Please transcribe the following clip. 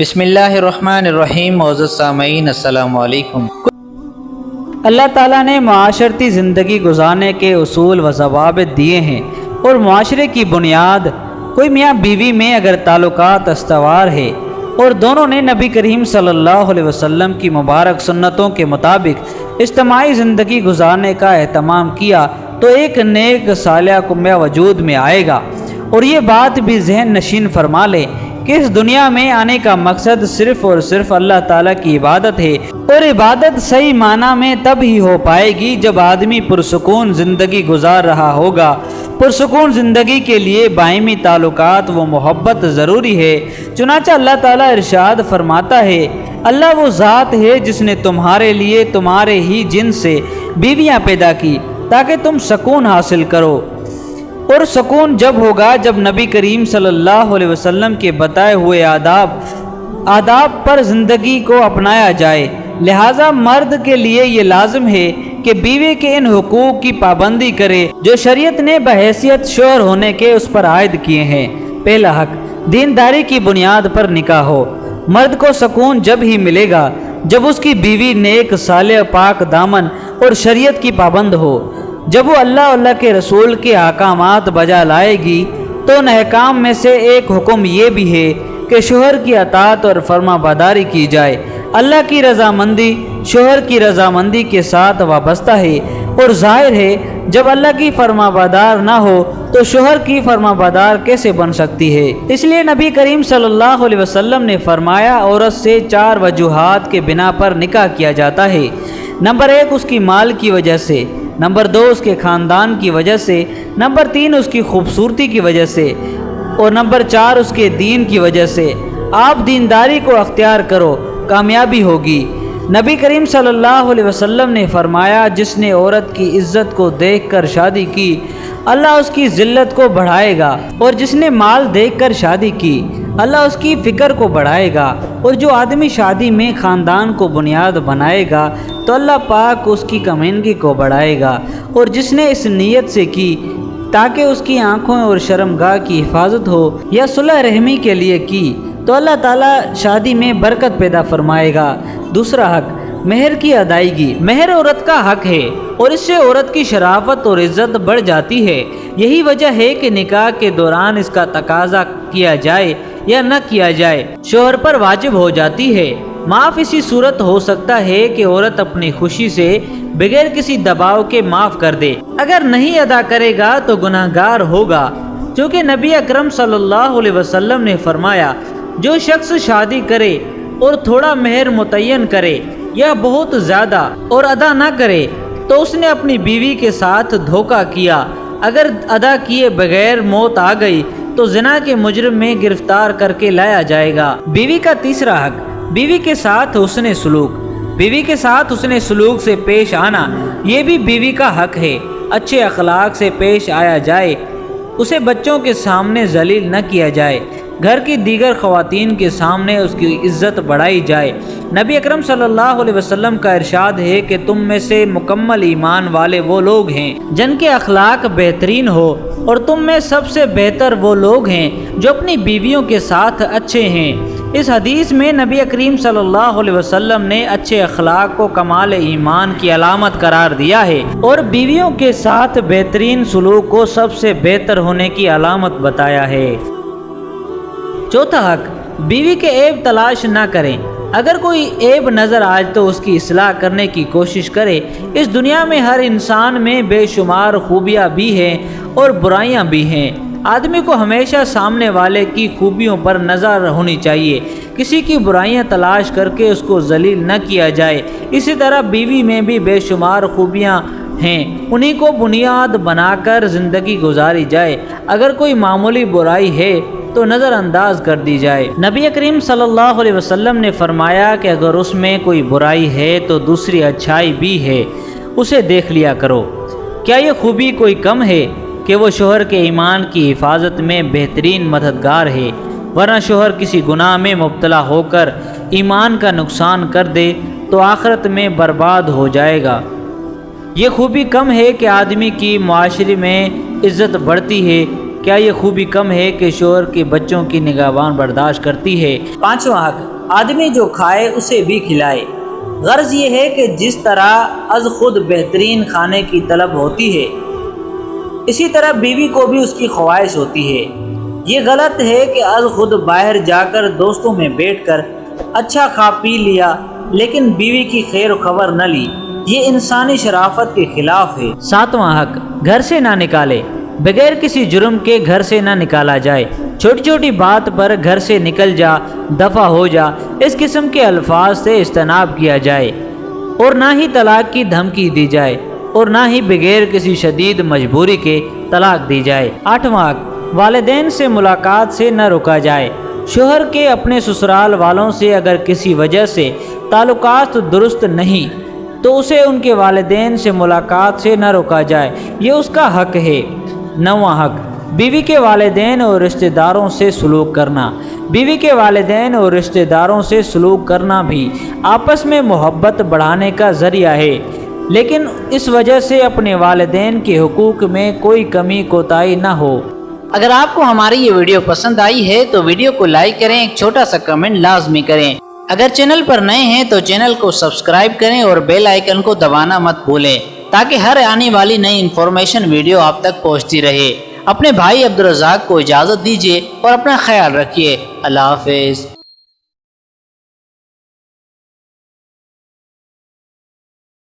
بسم اللہ الرحمن الرحیم. معزز سامعین السلام علیکم. اللہ تعالیٰ نے معاشرتی زندگی گزارنے کے اصول و ضوابط دیے ہیں اور معاشرے کی بنیاد کوئی میاں بیوی میں اگر تعلقات استوار ہے اور دونوں نے نبی کریم صلی اللہ علیہ وسلم کی مبارک سنتوں کے مطابق اجتماعی زندگی گزارنے کا اہتمام کیا تو ایک نیک صالح کنبہ وجود میں آئے گا. اور یہ بات بھی ذہن نشین فرما لیں کہ اس دنیا میں آنے کا مقصد صرف اور صرف اللہ تعالیٰ کی عبادت ہے، اور عبادت صحیح معنی میں تب ہی ہو پائے گی جب آدمی پرسکون زندگی گزار رہا ہوگا. پرسکون زندگی کے لیے باہمی تعلقات و محبت ضروری ہے. چنانچہ اللہ تعالیٰ ارشاد فرماتا ہے، اللہ وہ ذات ہے جس نے تمہارے لیے تمہارے ہی جنس سے بیویاں پیدا کی تاکہ تم سکون حاصل کرو. اور سکون جب ہوگا جب نبی کریم صلی اللہ علیہ وسلم کے بتائے ہوئے آداب پر زندگی کو اپنایا جائے. لہٰذا مرد کے لیے یہ لازم ہے کہ بیوی کے ان حقوق کی پابندی کرے جو شریعت نے بحیثیت شوہر ہونے کے اس پر عائد کیے ہیں. پہلا حق، دینداری کی بنیاد پر نکاح ہو. مرد کو سکون جب ہی ملے گا جب اس کی بیوی نیک صالح پاک دامن اور شریعت کی پابند ہو. جب وہ اللہ کے رسول کے احکامات بجا لائے گی تو ان احکام میں سے ایک حکم یہ بھی ہے کہ شوہر کی اطاعت اور فرما برداری کی جائے. اللہ کی رضامندی شوہر کی رضامندی کے ساتھ وابستہ ہے، اور ظاہر ہے جب اللہ کی فرما بردار نہ ہو تو شوہر کی فرما بردار کیسے بن سکتی ہے. اس لیے نبی کریم صلی اللہ علیہ وسلم نے فرمایا، عورت سے 4 وجوہات کے بنا پر نکاح کیا جاتا ہے. نمبر 1 اس کی مال کی وجہ سے، نمبر 2 اس کے خاندان کی وجہ سے، نمبر 3 اس کی خوبصورتی کی وجہ سے، اور نمبر 4 اس کے دین کی وجہ سے. آپ دینداری کو اختیار کرو، کامیابی ہوگی. نبی کریم صلی اللہ علیہ وسلم نے فرمایا، جس نے عورت کی عزت کو دیکھ کر شادی کی اللہ اس کی ذلت کو بڑھائے گا، اور جس نے مال دیکھ کر شادی کی اللہ اس کی فکر کو بڑھائے گا. اور جو آدمی شادی میں خاندان کو بنیاد بنائے گا تو اللہ پاک اس کی کمینگی کو بڑھائے گا. اور جس نے اس نیت سے کی تاکہ اس کی آنکھوں اور شرمگاہ کی حفاظت ہو یا صلح رحمی کے لیے کی تو اللہ تعالیٰ شادی میں برکت پیدا فرمائے گا. دوسرا حق، مہر کی ادائیگی. مہر عورت کا حق ہے اور اس سے عورت کی شرافت اور عزت بڑھ جاتی ہے. یہی وجہ ہے کہ نکاح کے دوران اس کا تقاضا کیا جائے یا نہ کیا جائے شوہر پر واجب ہو جاتی ہے. معاف اسی صورت ہو سکتا ہے کہ عورت اپنی خوشی سے بغیر کسی دباؤ کے معاف کر دے. اگر نہیں ادا کرے گا تو گناہ گار ہوگا، کیونکہ نبی اکرم صلی اللہ علیہ وسلم نے فرمایا، جو شخص شادی کرے اور تھوڑا مہر متعین کرے یا بہت زیادہ اور ادا نہ کرے تو اس نے اپنی بیوی کے ساتھ دھوکہ کیا. اگر ادا کیے بغیر موت آ گئی تو زنا کے مجرم میں گرفتار کر کے لایا جائے گا. بیوی کا تیسرا حق، بیوی کے ساتھ حسن سلوک. بیوی کے ساتھ حسن سلوک سے پیش آنا یہ بھی بیوی کا حق ہے. اچھے اخلاق سے پیش آیا جائے، اسے بچوں کے سامنے ذلیل نہ کیا جائے، گھر کی دیگر خواتین کے سامنے اس کی عزت بڑھائی جائے. نبی اکرم صلی اللہ علیہ وسلم کا ارشاد ہے کہ تم میں سے مکمل ایمان والے وہ لوگ ہیں جن کے اخلاق بہترین ہو، اور تم میں سب سے بہتر وہ لوگ ہیں جو اپنی بیویوں کے ساتھ اچھے ہیں. اس حدیث میں نبی کریم صلی اللہ علیہ وسلم نے اچھے اخلاق کو کمال ایمان کی علامت قرار دیا ہے اور بیویوں کے ساتھ بہترین سلوک کو سب سے بہتر ہونے کی علامت بتایا ہے. چوتھا حق، بیوی کے عیب تلاش نہ کریں. اگر کوئی عیب نظر آئے تو اس کی اصلاح کرنے کی کوشش کرے. اس دنیا میں ہر انسان میں بے شمار خوبیاں بھی ہیں اور برائیاں بھی ہیں. آدمی کو ہمیشہ سامنے والے کی خوبیوں پر نظر ہونی چاہیے، کسی کی برائیاں تلاش کر کے اس کو ذلیل نہ کیا جائے. اسی طرح بیوی میں بھی بے شمار خوبیاں ہیں، انہی کو بنیاد بنا کر زندگی گزاری جائے. اگر کوئی معمولی برائی ہے تو نظر انداز کر دی جائے. نبی کریم صلی اللہ علیہ وسلم نے فرمایا کہ اگر اس میں کوئی برائی ہے تو دوسری اچھائی بھی ہے، اسے دیکھ لیا کرو. کیا یہ خوبی کوئی کم ہے کہ وہ شوہر کے ایمان کی حفاظت میں بہترین مددگار ہے، ورنہ شوہر کسی گناہ میں مبتلا ہو کر ایمان کا نقصان کر دے تو آخرت میں برباد ہو جائے گا. یہ خوبی کم ہے کہ آدمی کی معاشرے میں عزت بڑھتی ہے کیا یہ خوبی کم ہے کہ شوہر کے بچوں کی نگہبان برداشت کرتی ہے؟ 5واں حق، آدمی جو کھائے اسے بھی کھلائے۔ غرض یہ ہے کہ جس طرح از خود بہترین کھانے کی طلب ہوتی ہے، اسی طرح بیوی کو بھی اس کی خواہش ہوتی ہے۔ یہ غلط ہے کہ از خود باہر جا کر دوستوں میں بیٹھ کر اچھا کھا پی لیا لیکن بیوی کی خیر و خبر نہ لی، یہ انسانی شرافت کے خلاف ہے۔ 7واں حق، گھر سے نہ نکالے، بغیر کسی جرم کے گھر سے نہ نکالا جائے۔ چھوٹی چھوٹی بات پر گھر سے نکل جا، دفع ہو جا، اس قسم کے الفاظ سے اجتناب کیا جائے، اور نہ ہی طلاق کی دھمکی دی جائے، اور نہ ہی بغیر کسی شدید مجبوری کے طلاق دی جائے۔ 8واں حق، والدین سے ملاقات سے نہ روکا جائے۔ شوہر کے اپنے سسرال والوں سے اگر کسی وجہ سے تعلقات درست نہیں تو اسے ان کے والدین سے ملاقات سے نہ روکا جائے، یہ اس کا حق ہے۔ 9واں حق، بیوی کے والدین اور رشتہ داروں سے سلوک کرنا۔ بیوی کے والدین اور رشتہ داروں سے سلوک کرنا بھی آپس میں محبت بڑھانے کا ذریعہ ہے، لیکن اس وجہ سے اپنے والدین کے حقوق میں کوئی کمی کوتاہی نہ ہو۔ اگر آپ کو ہماری یہ ویڈیو پسند آئی ہے تو ویڈیو کو لائک کریں، ایک چھوٹا سا کمنٹ لازمی کریں۔ اگر چینل پر نئے ہیں تو چینل کو سبسکرائب کریں اور بیل آئیکن کو دبانا مت بھولیں تاکہ ہر آنے والی نئی انفارمیشن ویڈیو آپ تک پہنچتی رہے۔ اپنے بھائی عبدالرزاق کو اجازت دیجیے اور اپنا خیال رکھیے۔ اللہ حافظ۔